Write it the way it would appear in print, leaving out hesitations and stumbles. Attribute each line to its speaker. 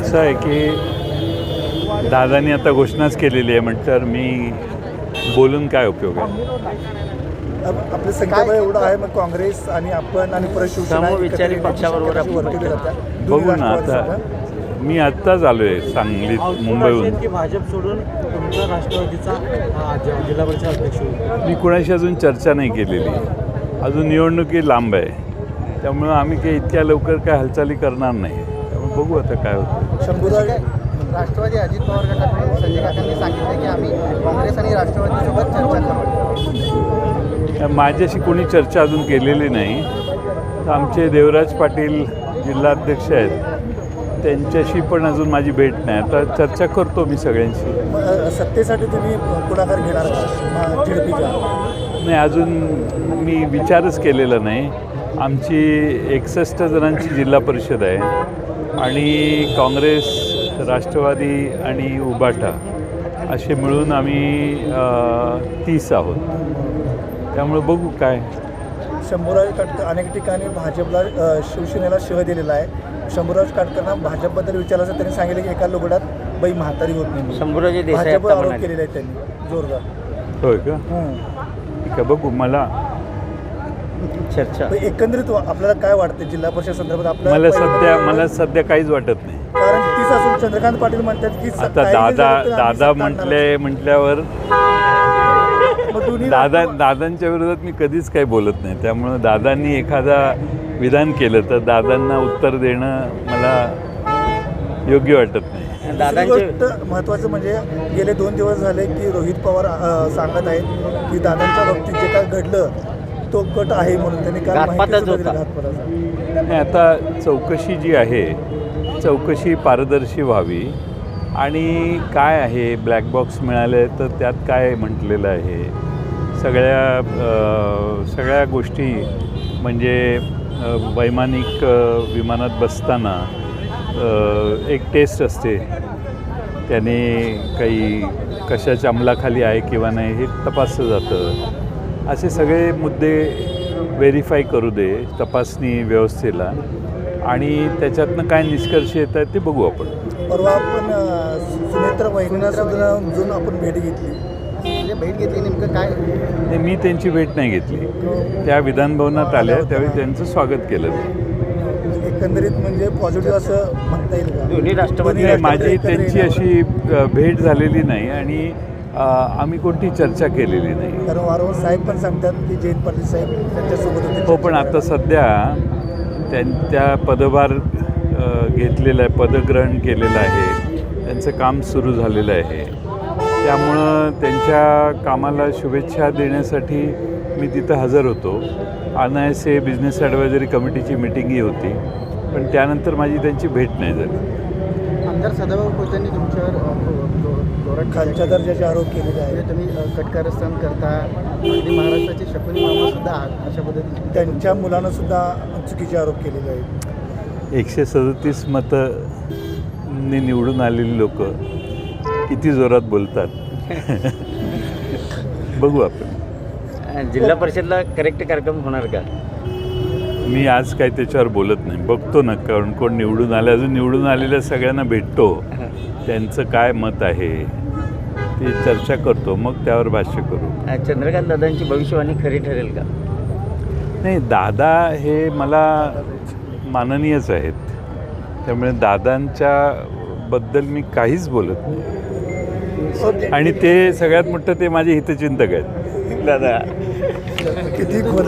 Speaker 1: असं आहे की दादांनी आता घोषणाच केलेली आहे म्हटल्यावर मी बोलून काय उपयोग आहे.
Speaker 2: आपलं संख्याबळ एवढं आहे, मग काँग्रेस आणि आपण आणि परत शिवसेना
Speaker 3: समविचारी पक्षाबरोबर आपण
Speaker 2: वर्तवली जातात.
Speaker 1: बघू ना आता. मी आत्ताच आलो आहे सांगलीत मुंबईहून.
Speaker 4: की भाजप सोडून तुमचा राष्ट्रवादीचा जिल्हा परिषद अध्यक्ष होईल.
Speaker 1: मी कुणाशी अजून चर्चा नाही केलेली. अजून निवडणुकी लांब आहे, त्यामुळं आम्ही काही इतक्या लवकर काय हालचाली करणार नाही. त्यामुळे बघू आता काय होतं.
Speaker 2: शंभूराज
Speaker 5: राष्ट्रवादी अजित पवार गटाकडून संजय काकांनी सांगितलं की आम्ही काँग्रेस आणि राष्ट्रवादीसोबत चर्चा करू.
Speaker 1: माझ्याशी कोणी चर्चा अजून केलेली नाही. तर आमचे देवराज पाटील जिल्हाध्यक्ष आहेत, त्यांच्याशी पण अजून माझी भेट नाही. आता चर्चा करतो मी सगळ्यांशी.
Speaker 2: सत्तेसाठी तुम्ही पुढाकार घेणार का TDPच्या?
Speaker 1: नाही, अजून मी विचारच केलेला नाही. आमची 61 जणांची जिल्हा परिषद आहे आणि काँग्रेस, राष्ट्रवादी आणि उबाटा असे मिळून आम्ही 30 आहोत. त्यामुळे बघू काय.
Speaker 2: शंभूराज काटकर अनेक ठिकाणी भाजपला शिवसेनेला शिव दिलेला आहे. शंभूराज काटकरांना भाजपबद्दल विचारलं असं त्यांनी सांगितलं की एका लुगडात बाई म्हातारी होत नाही.
Speaker 3: शंभूराजे देसाई
Speaker 2: भाजपवर
Speaker 3: आता
Speaker 2: आरोप
Speaker 3: म्हणाले.
Speaker 2: केलेला आहे त्यांनी जोरदार.
Speaker 1: होय का? ठीक आहे, बघू. मला
Speaker 3: चर्चा
Speaker 2: पण एकंदरीत आपल्याला काय वाटतं जिल्हा परिषद संदर्भात?
Speaker 1: मला सध्या काहीच वाटत नाही.
Speaker 2: कारण 30 असून चंद्रकांत पाटील म्हणतात की
Speaker 1: आता दादा म्हटल्यावर दादांच्या विरोधात मी कधीच काही बोलत नाही. त्यामुळं दादांनी एखादा विधान केलं तर दादांना उत्तर देणं मला योग्य वाटत नाही.
Speaker 3: दादांचे
Speaker 2: महत्त्वाचं म्हणजे गेले 2 दिवस झाले की रोहित पवार सांगत आहेत की दादांच्या बाबतीत जे काय घडलं तो कट आहे म्हणून त्यांनी काल माहिती सुद्धा दिली घातपाताचा.
Speaker 1: नाही, आता चौकशी जी आहे, चौकशी पारदर्शी व्हावी. आणि काय आहे, ब्लॅक बॉक्स मिळाले तर त्यात काय म्हटलेलं आहे, सगळ्या गोष्टी म्हणजे वैमानिक विमानात बसताना एक टेस्ट असते, त्याने काही कशाच्या अंमलाखाली आहे किंवा नाही हे तपासलं जातं. असे सगळे मुद्दे व्हेरीफाय करू दे तपासणी व्यवस्थेला, आणि त्याच्यातनं काय निष्कर्ष येत आहेत ते बघू आपण.
Speaker 2: परवा आपण सुनेत्र वहिनींना सुद्धा जून आपण भेट घेतली.
Speaker 5: भेट घेतली नेमकं काय?
Speaker 1: नाही, मी त्यांची भेट नाही घेतली. त्या विधानभवनात आल्या त्यावेळी त्यांचं स्वागत केलं.
Speaker 2: एकंदरीत म्हणजे पॉझिटिव्ह असं म्हणता येईल का?
Speaker 3: दोन्ही राष्ट्रवादी
Speaker 1: नाही, माझी त्यांची अशी भेट झालेली नाही आणि आम्ही कोणती चर्चा केलेली नाही.
Speaker 2: कारण वारंवार साहेब पण सांगतात की जयंत पाटील साहेब त्यांच्यासोबत होते.
Speaker 1: हो, पण आता सध्या त्यांच्या पदभार घेतलेला आहे, पदग्रहण केलेलं आहे, त्यांचं काम सुरू झालेलं आहे. त्यामुळं त्यांच्या कामाला शुभेच्छा देण्यासाठी मी तिथं हजर होतो. NISA बिझनेस ॲडवायझरी कमिटीची मिटिंगही होती, पण त्यानंतर माझी त्यांची भेट नाही झाली.
Speaker 5: आमदार सदाभाऊ खोतांनी तुमच्यावर
Speaker 2: खालच्या दर्जाचे आरोप केलेले आहेत.
Speaker 5: तुम्ही कटकारस्थान करता, अगदी महाराष्ट्राचे शकुनी मामा सुद्धा आहात अशा पद्धतीने
Speaker 2: त्यांच्या मुलानं सुद्धा चुकीचे आरोप केलेले आहेत.
Speaker 1: 137 मतांनी निवडून आलेली लोक किती जोरात बोलतात. बघू आपण.
Speaker 3: जिल्हा परिषदला करेक्ट कार्यक्रम होणार का?
Speaker 1: मी आज काही त्याच्यावर बोलत नाही. बघतो ना कारण कोण निवडून आले. अजून निवडून आलेल्या सगळ्यांना भेटतो, त्यांचं काय मत आहे ते चर्चा करतो, मग त्यावर भाष्य करू.
Speaker 3: चंद्रकांत दादांची भविष्यवाणी खरी ठरेल का?
Speaker 1: नाही, दादा हे मला माननीयच आहेत, त्यामुळे दादांच्या बद्दल मी काहीच बोलत नाही. आणि ते सगळ्यात मोठं ते माझे हितचिंतक आहेत.
Speaker 3: दादा
Speaker 2: किती